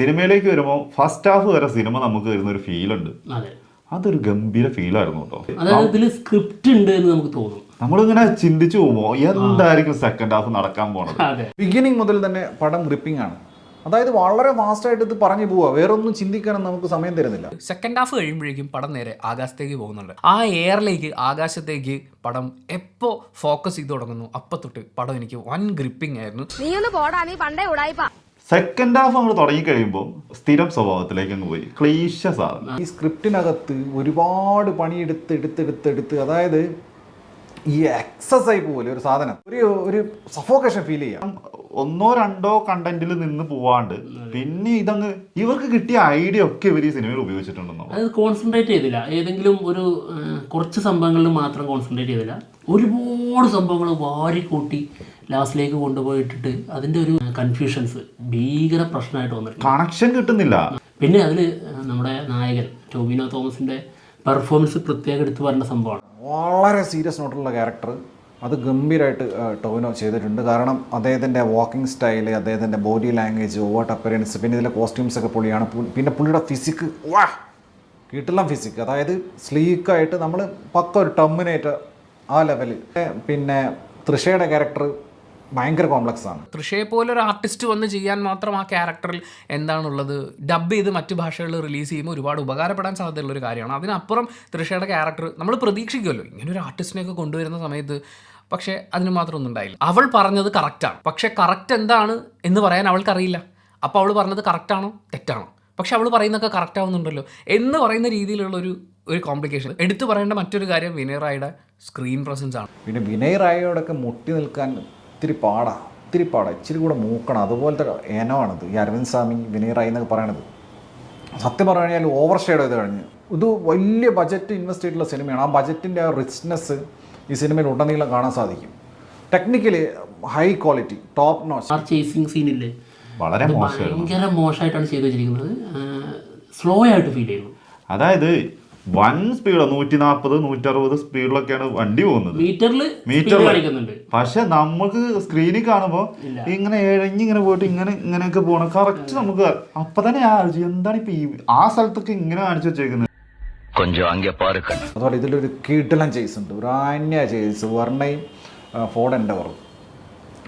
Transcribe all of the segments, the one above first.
സിനിമയിലേക്ക് വരുമ്പോൾ first half വരെ സിനിമ നമുക്ക് വരുന്ന ഒരു ഫീൽ ഉണ്ട്. അതൊരു ഗംഭീര ഫീലായിരുന്നു കേട്ടോ. അതായത് ഇതിൽ സ്ക്രിപ്റ്റ് ഉണ്ട് എന്ന് നമുക്ക് തോന്നും. നമ്മളിങ്ങനെ ചിന്തിച്ചു പോകുമ്പോ എന്തായിരിക്കും സെക്കൻഡ് ഹാഫ് നടക്കാൻ പോണത്. ബിഗിനിങ് മുതൽ തന്നെ പടം ഗ്രിപ്പിംഗ് ആണ്. അതായത് വളരെ ഫാസ്റ്റായിട്ട് ഇത് പറഞ്ഞു പോവുക, വേറൊന്നും ചിന്തിക്കാനും നമുക്ക് സമയം തരുന്നില്ല. സെക്കൻഡ് ഹാഫ് കഴിയുമ്പോഴേക്കും പടം നേരെ ആകാശത്തേക്ക് പോകുന്നുണ്ട്. ആ എയറിലേക്ക്, ആകാശത്തേക്ക് പടം എപ്പോൾ ഫോക്കസ് ചെയ്ത് തുടങ്ങുന്നു അപ്പോൾ തൊട്ട് പടം എനിക്ക് വൻ ഗ്രിപ്പിംഗ് ആയിരുന്നു. സെക്കൻഡ് ഹാഫ് നമ്മൾ തുടങ്ങി കഴിയുമ്പോൾ സ്ഥിരം സ്വഭാവത്തിലേക്ക് അങ്ങ് പോയി, ക്ലീശ സാധനം. ഈ സ്ക്രിപ്റ്റിനകത്ത് ഒരുപാട് പണിയെടുത്ത് അതായത് ഈ എക്സസൈസ് പോലെ ഒരു സാധനം, ഒരു സഫോക്കേഷൻ ഫീൽ ചെയ്യാം. ഒന്നോ രണ്ടോ കണ്ടന്റിൽ നിന്ന് പോവാണ്ട് പിന്നെ ഇതങ്ങ് ഇവർക്ക് കിട്ടിയ ഐഡിയ ഒക്കെ ഇവർ ഈ സിനിമയിൽ ഉപയോഗിച്ചിട്ടുണ്ടെന്നോ. അത് കോൺസെൻട്രേറ്റ് ചെയ്തില്ല, ഏതെങ്കിലും ഒരു കുറച്ച് സംഭവങ്ങളിൽ മാത്രം കോൺസെൻട്രേറ്റ് ചെയ്തില്ല. ഒരുപാട് സംഭവങ്ങൾ വാരിക്കൂട്ടി ലാസ്റ്റിലേക്ക് കൊണ്ടുപോയിട്ടിട്ട് അതിൻ്റെ ഒരു കൺഫ്യൂഷൻസ് ഭീകര പ്രശ്നമായിട്ട് വന്നിട്ടുണ്ട്. കണക്ഷൻ കിട്ടുന്നില്ല. പിന്നെ അതിൽ നമ്മുടെ നായകൻ ടോവിനോ തോമസിൻ്റെ പെർഫോമൻസ് പ്രത്യേകം എടുത്തു പറയേണ്ട സംഭവമാണ്. വളരെ സീരിയസ് നോട്ടുള്ള ക്യാരക്ടർ അത് ഗംഭീരമായിട്ട് ടോവിനോ ചെയ്തിട്ടുണ്ട്. കാരണം അദ്ദേഹത്തിൻ്റെ വാക്കിംഗ് സ്റ്റൈല്, അദ്ദേഹത്തിൻ്റെ ബോഡി ലാംഗ്വേജ്, ഓവർ അപ്പയറൻസ്, പിന്നെ ഇതിലെ കോസ്റ്റ്യൂംസ് ഒക്കെ പൊളിയാണ്. പിന്നെ പുള്ളിയുടെ ഫിസിക്ക് കിട്ടില്ല ഫിസിക്ക്, അതായത് സ്ലീക്കായിട്ട് നമ്മൾ പക്ക ഒരു ടെർമിനേറ്റർ ആ ലെവലിൽ. പിന്നെ തൃഷയുടെ ക്യാരക്ടർ ഭയങ്കര കോംപ്ലക്സ് ആണ്. തൃഷയെ പോലെ ഒരു ആർട്ടിസ്റ്റ് വന്ന് ചെയ്യാൻ മാത്രം ആ ക്യാരക്ടറിൽ എന്താണുള്ളത്, ഡബ് ചെയ്ത് മറ്റു ഭാഷകളിൽ റിലീസ് ചെയ്യുമ്പോൾ ഒരുപാട് ഉപകാരപ്പെടാൻ സാധ്യതയുള്ള ഒരു കാര്യമാണ്. അതിനപ്പുറം തൃഷയുടെ ക്യാരക്ടർ നമ്മൾ പ്രതീക്ഷിക്കുമല്ലോ ഇങ്ങനെ ഒരു ആർട്ടിസ്റ്റിനെയൊക്കെ കൊണ്ടുവരുന്ന സമയത്ത്. പക്ഷേ അതിന് മാത്രം ഒന്നും ഉണ്ടായില്ല. അവൾ പറഞ്ഞത് കറക്റ്റാണ്, പക്ഷേ കറക്റ്റ് എന്താണ് എന്ന് പറയാൻ അവൾക്കറിയില്ല. അപ്പോൾ അവൾ പറഞ്ഞത് കറക്റ്റാണോ തെറ്റാണോ, പക്ഷെ അവൾ പറയുന്നതൊക്കെ കറക്റ്റ് ആവുന്നുണ്ടല്ലോ എന്ന് പറയുന്ന രീതിയിലുള്ള ഒരു കോംപ്ലിക്കേഷൻ. എടുത്തു പറയേണ്ട മറ്റൊരു കാര്യം വിനയ് റായിയുടെ സ്ക്രീൻ പ്രസൻസ് ആണ്. പിന്നെ വിനയ് റായിയോടൊക്കെ മുട്ടി നിൽക്കാൻ ഇത്തിരി പാടാ, ഇച്ചിരി കൂടെ മൂക്കണം. അതുപോലത്തെ ഏനമാണിത് ഈ അരവിന്ദ് സ്വാമി, വിനയ് റായി എന്നൊക്കെ പറയണത്. സത്യം പറഞ്ഞു കഴിഞ്ഞാൽ ഓവർ ഷെയ്ഡ് ചെയ്ത് കഴിഞ്ഞ് ഇത് വലിയ ബജറ്റ് ഇൻവെസ്റ്റ് ചെയ്തിട്ടുള്ള സിനിമയാണ്. ആ ബജറ്റിൻ്റെ ആ റിച്ച്നെസ് ഈ സിനിമയിൽ ഉടനീളം കാണാൻ സാധിക്കും. Technically high quality, top notch. Chasing സീനില്ലേ വളരെ ഭയങ്കര മോശമായിട്ടാണ് ചെയ്തു വെച്ചിരിക്കുന്നത്. സ്ലോ ആയിട്ട് ഫീൽ ചെയ്യുന്നു. അതായത് വൺ സ്പീഡ് 140, 160 സ്പീഡിലൊക്കെയാണ് വണ്ടി പോകുന്നത് മീറ്ററിൽ. പക്ഷെ നമുക്ക് സ്ക്രീനിൽ കാണുമ്പോൾ ഇങ്ങനെ ഇഴഞ്ഞിങ്ങനെ പോയിട്ട് ഇങ്ങനെയൊക്കെ പോകണം കറക്റ്റ് നമുക്ക്. അപ്പൊ തന്നെ എന്താണ് ഇപ്പൊ ആ സ്ഥലത്തൊക്കെ ഇങ്ങനെ കാണിച്ചു വെച്ചേക്കുന്നത്. അതുപോലെ ഇതിലൊരു കീട്ടിലൻ ചേസ് ഉണ്ട്, ഒരു അന്യ ചേസ്. വർണ്ണയും ഫോർഡ് എൻഡവറും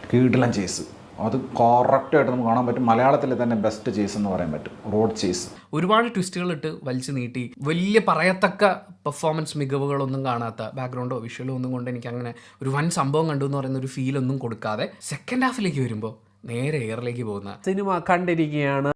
കീട്ടിലൻ ചേസ് അത് കറക്റ്റായിട്ട് നമുക്ക് കാണാൻ പറ്റും. മലയാളത്തിൽ തന്നെ ബെസ്റ്റ് ചേസ് എന്ന് പറയാൻ പറ്റും, റോഡ് ചേസ്. ഒരുപാട് ട്വിസ്റ്റുകൾ ഇട്ട് വലിച്ചു നീട്ടി വലിയ പറയത്തക്ക പെർഫോമൻസ് മികവുകളൊന്നും കാണാത്ത, ബാക്ക്ഗ്രൗണ്ടോ വിഷ്വലോ ഒന്നും കൊണ്ട് എനിക്ക് അങ്ങനെ ഒരു വൻ സംഭവം കണ്ടു എന്ന് പറയുന്ന ഒരു ഫീലൊന്നും കൊടുക്കാതെ സെക്കൻഡ് ഹാഫിലേക്ക് വരുമ്പോൾ നേരെ എയറിലേക്ക് പോകുന്ന സിനിമ കണ്ടിരിക്കുകയാണ്.